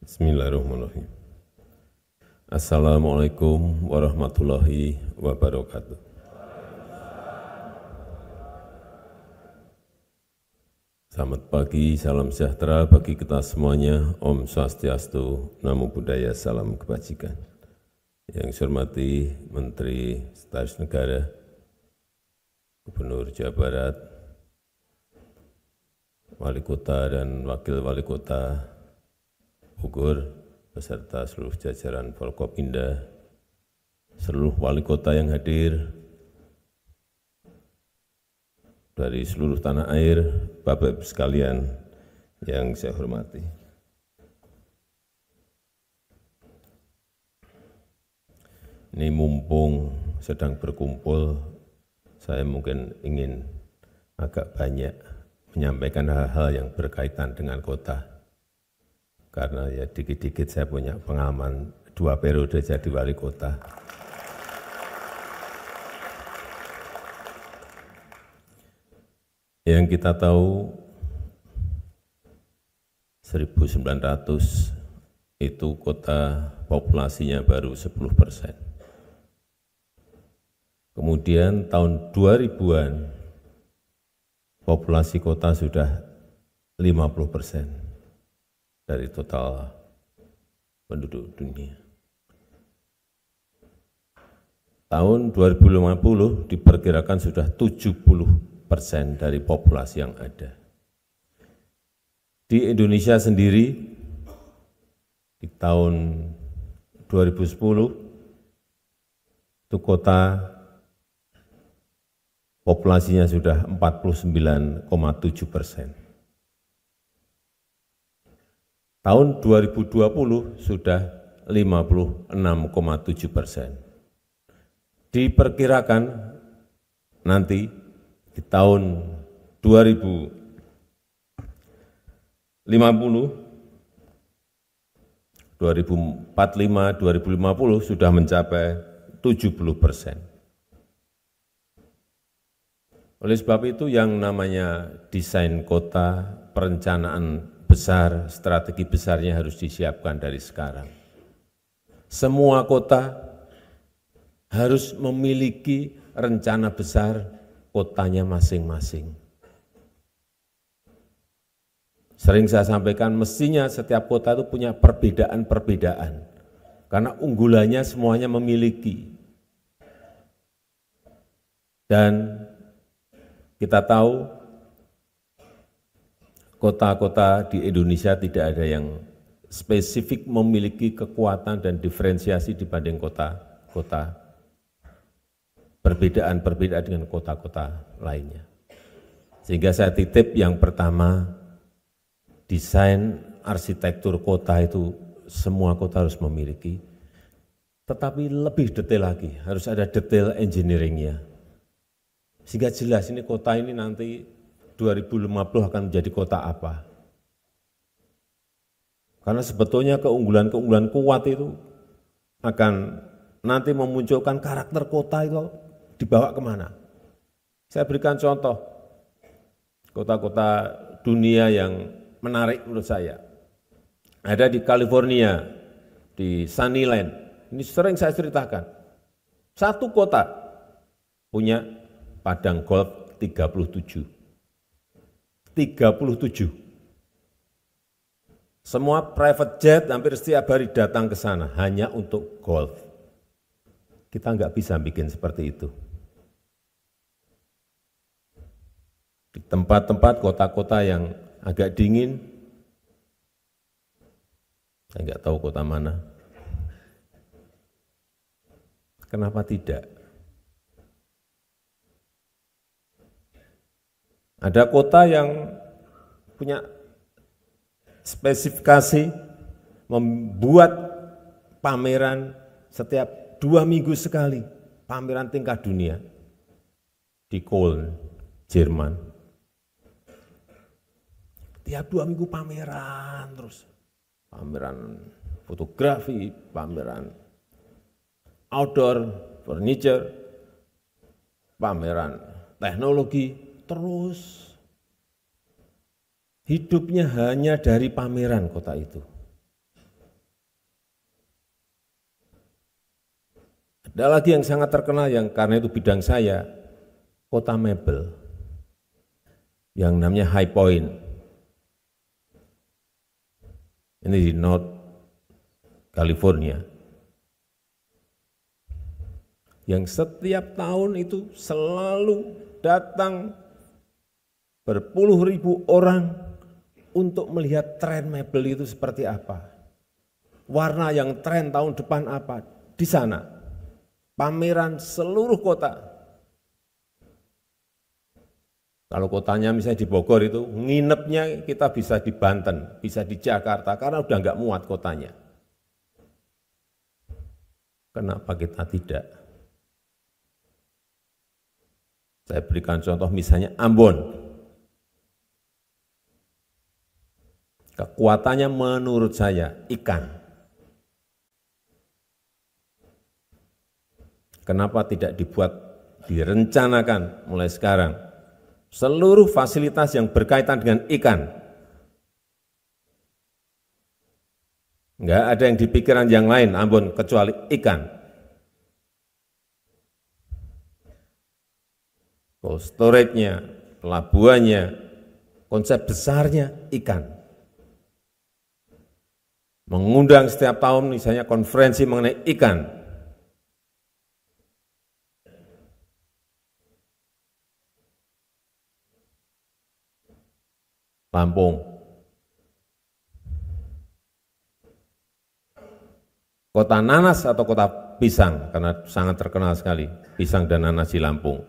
Bismillahirrahmanirrahim. Assalamualaikum warahmatullahi wabarakatuh. Selamat pagi, salam sejahtera bagi kita semuanya. Om Swastiastu, Namo Buddhaya, salam kebajikan. Yang saya hormati Menteri Sekretaris Negara, Gubernur Jawa Barat, Wali Kota dan Wakil Wali Kota Bogor, beserta seluruh jajaran Forkopimda, seluruh wali kota yang hadir dari seluruh tanah air, Bapak-Ibu sekalian yang saya hormati. Ini mumpung sedang berkumpul, saya mungkin ingin agak banyak menyampaikan hal-hal yang berkaitan dengan kota. Karena ya dikit-dikit saya punya pengalaman 2 periode jadi wali kota. Yang kita tahu 1900 itu kota populasinya baru 10%. Kemudian tahun 2000-an populasi kota sudah 50% dari total penduduk dunia. Tahun 2050 diperkirakan sudah 70% dari populasi yang ada. Di Indonesia sendiri, di tahun 2010, itu kota populasinya sudah 49,7%. Tahun 2020 sudah 56,7%. Diperkirakan nanti di tahun 2050, 2045, 2050 sudah mencapai 70%. Oleh sebab itu yang namanya desain kota, perencanaan besar, strategi besarnya harus disiapkan dari sekarang. Semua kota harus memiliki rencana besar kotanya masing-masing. Sering saya sampaikan, mestinya setiap kota itu punya perbedaan-perbedaan, karena unggulannya semuanya memiliki. Dan kita tahu kota-kota di Indonesia tidak ada yang spesifik memiliki kekuatan dan diferensiasi dibanding kota-kota, perbedaan-perbedaan dengan kota-kota lainnya. Sehingga saya titip yang pertama, desain arsitektur kota itu semua kota harus memiliki, tetapi lebih detail lagi, harus ada detail engineering-nya. Sehingga jelas ini kota ini nanti 2050 akan menjadi kota apa. Karena sebetulnya keunggulan-keunggulan kuat itu akan nanti memunculkan karakter kota itu dibawa kemana. Saya berikan contoh, kota-kota dunia yang menarik menurut saya. Ada di California, di Sunnyland. Ini sering saya ceritakan. Satu kota punya padang golf 37. Semua private jet hampir setiap hari datang ke sana hanya untuk golf. Kita nggak bisa bikin seperti itu. Di tempat-tempat kota-kota yang agak dingin, saya nggak tahu kota mana. Kenapa tidak? Ada kota yang punya spesifikasi membuat pameran setiap 2 minggu sekali, pameran tingkat dunia di Köln, Jerman. Tiap 2 minggu pameran terus, pameran fotografi, pameran outdoor, furniture, pameran teknologi, terus hidupnya hanya dari pameran kota itu. Ada lagi yang sangat terkenal yang karena itu bidang saya, kota mebel, yang namanya High Point. Ini di North California. Yang setiap tahun itu selalu datang berpuluh ribu orang untuk melihat tren mebel itu seperti apa. Warna yang tren tahun depan apa. Di sana, pameran seluruh kota. Kalau kotanya misalnya di Bogor itu, nginepnya kita bisa di Banten, bisa di Jakarta, karena udah nggak muat kotanya. Kenapa kita tidak? Saya berikan contoh misalnya Ambon. Kekuatannya menurut saya ikan. Kenapa tidak dibuat, direncanakan mulai sekarang, seluruh fasilitas yang berkaitan dengan ikan. Enggak ada yang di pikiran yang lain, Ambon, kecuali ikan. Cold storage-nya, pelabuhannya, konsep besarnya ikan. Mengundang setiap tahun misalnya konferensi mengenai ikan. Lampung. Kota nanas atau kota pisang, karena sangat terkenal sekali, pisang dan nanas di Lampung.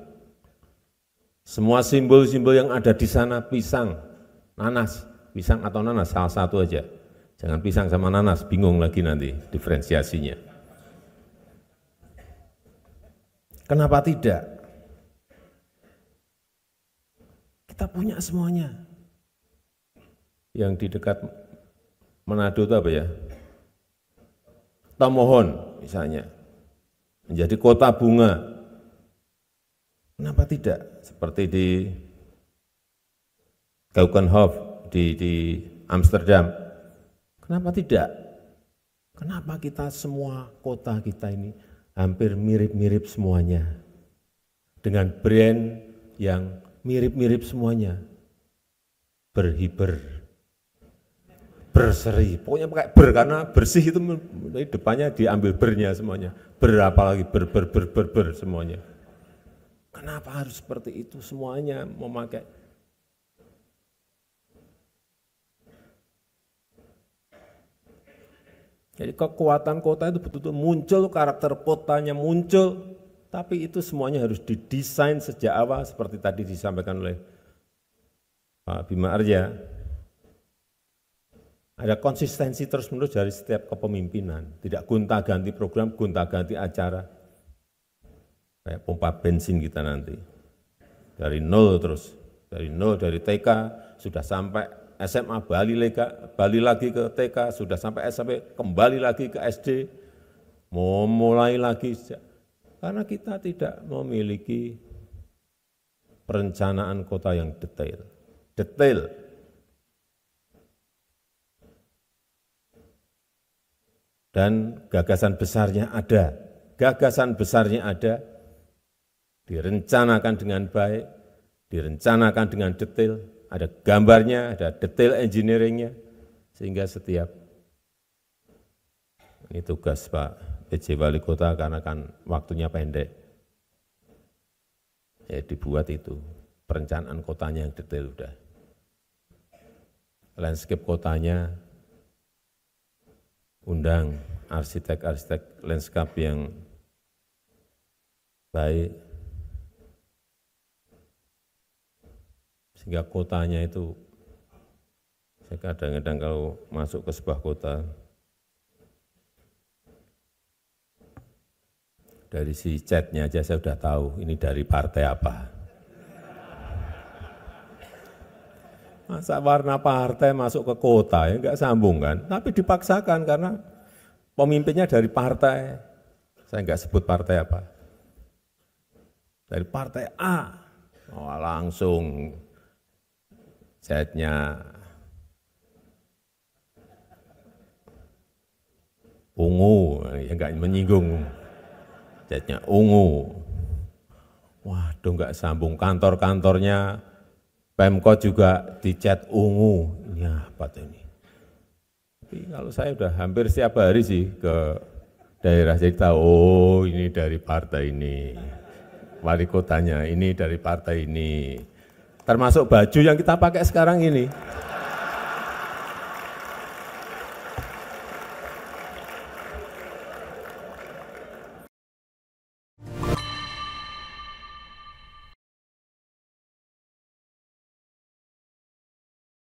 Semua simbol-simbol yang ada di sana, pisang, nanas, pisang atau nanas, salah satu aja. Jangan pisang sama nanas, bingung lagi nanti diferensiasinya. Kenapa tidak? Kita punya semuanya. Yang di dekat Manado itu apa ya? Tomohon misalnya, menjadi kota bunga. Kenapa tidak? Seperti di Keukenhof di Amsterdam. Kenapa tidak? Kenapa kita semua kota kita ini hampir mirip-mirip semuanya? Dengan brand yang mirip-mirip semuanya. Berhiber. Berseri, pokoknya pakai ber karena bersih itu depannya diambil bernya semuanya. Ber apalagi ber semuanya. Kenapa harus seperti itu semuanya memakai? Jadi kekuatan kota itu betul-betul muncul, karakter kotanya muncul, tapi itu semuanya harus didesain sejak awal seperti tadi disampaikan oleh Pak Bima Arya. Ada konsistensi terus-menerus dari setiap kepemimpinan, tidak gonta-ganti program, gonta-ganti acara. Kayak pompa bensin kita nanti. Dari nol terus, dari TK sudah sampai SMA, balik lagi ke TK, sudah sampai SMP, kembali lagi ke SD, mau mulai lagi. Karena kita tidak memiliki perencanaan kota yang detail. Dan gagasan besarnya ada, direncanakan dengan baik, direncanakan dengan detail, ada gambarnya, ada detail engineering-nya, sehingga setiap, ini tugas Pak PJ Wali Kota karena kan waktunya pendek, ya dibuat itu, perencanaan kotanya yang detail udah. Landscape kotanya, undang arsitek-arsitek landscape yang baik, sehingga kotanya itu, saya kadang-kadang kalau masuk ke sebuah kota, dari si catnya aja saya sudah tahu ini dari partai apa. Masa warna partai masuk ke kota, ya enggak sambung kan, tapi dipaksakan karena pemimpinnya dari partai, saya enggak sebut partai apa, dari partai A, oh, langsung catnya ungu, ya enggak menyinggung. catnya ungu. Waduh, nggak sambung. Kantor-kantornya Pemkot juga dicat ungu. Ini apa tuh ini? Tapi kalau saya udah hampir setiap hari sih ke daerah, jadi tahu, oh ini dari partai ini. Wali kotanya ini dari partai ini. Termasuk baju yang kita pakai sekarang ini.